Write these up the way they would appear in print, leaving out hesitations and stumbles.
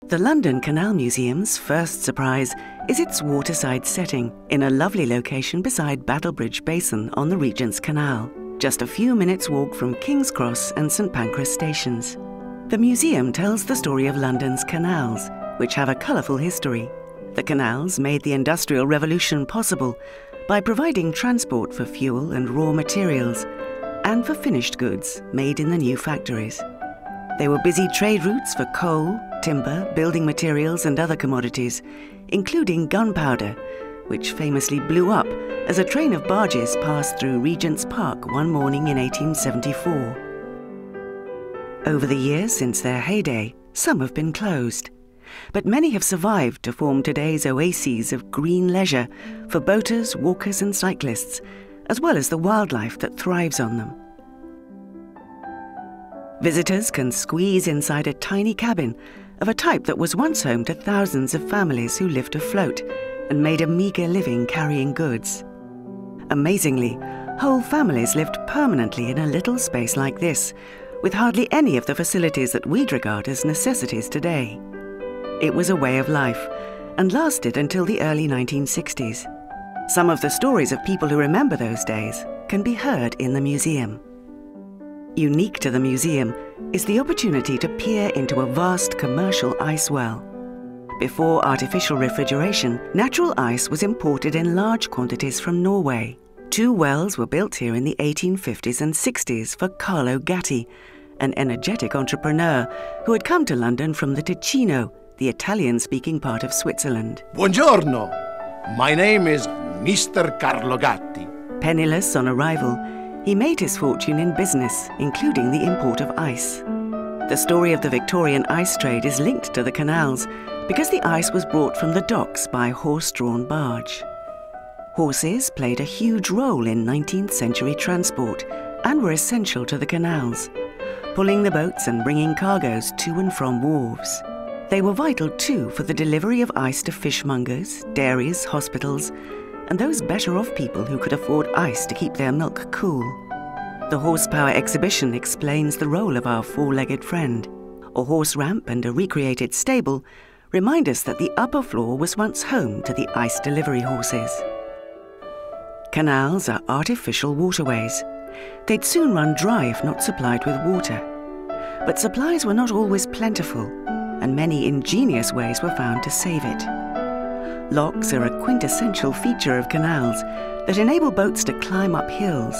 The London Canal Museum's first surprise is its waterside setting in a lovely location beside Battlebridge Basin on the Regent's Canal, just a few minutes' walk from King's Cross and St Pancras stations. The museum tells the story of London's canals, which have a colourful history. The canals made the Industrial Revolution possible by providing transport for fuel and raw materials, and for finished goods made in the new factories. They were busy trade routes for coal, timber, building materials and other commodities, including gunpowder, which famously blew up as a train of barges passed through Regent's Park one morning in 1874. Over the years since their heyday, some have been closed, but many have survived to form today's oases of green leisure for boaters, walkers and cyclists, as well as the wildlife that thrives on them. Visitors can squeeze inside a tiny cabin of a type that was once home to thousands of families who lived afloat and made a meagre living carrying goods. Amazingly, whole families lived permanently in a little space like this, with hardly any of the facilities that we'd regard as necessities today. It was a way of life and lasted until the early 1960s. Some of the stories of people who remember those days can be heard in the museum. Unique to the museum is the opportunity to peer into a vast commercial ice well. Before artificial refrigeration, natural ice was imported in large quantities from Norway. 2 wells were built here in the 1850s and 60s for Carlo Gatti, an energetic entrepreneur who had come to London from the Ticino, the Italian-speaking part of Switzerland. Buongiorno! My name is Mr. Carlo Gatti. Penniless on arrival, he made his fortune in business, including the import of ice. The story of the Victorian ice trade is linked to the canals because the ice was brought from the docks by horse-drawn barge. Horses played a huge role in 19th century transport and were essential to the canals, pulling the boats and bringing cargoes to and from wharves. They were vital too for the delivery of ice to fishmongers, dairies, hospitals, and those better-off people who could afford ice to keep their milk cool. The horsepower exhibition explains the role of our 4-legged friend. A horse ramp and a recreated stable remind us that the upper floor was once home to the ice delivery horses. Canals are artificial waterways. They'd soon run dry if not supplied with water. But supplies were not always plentiful, and many ingenious ways were found to save it. Locks are a quintessential feature of canals that enable boats to climb up hills.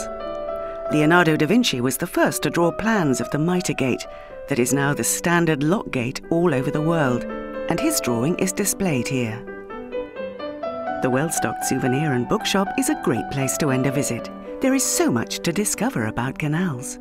Leonardo da Vinci was the first to draw plans of the mitre gate that is now the standard lock gate all over the world, and his drawing is displayed here. The well-stocked souvenir and bookshop is a great place to end a visit. There is so much to discover about canals.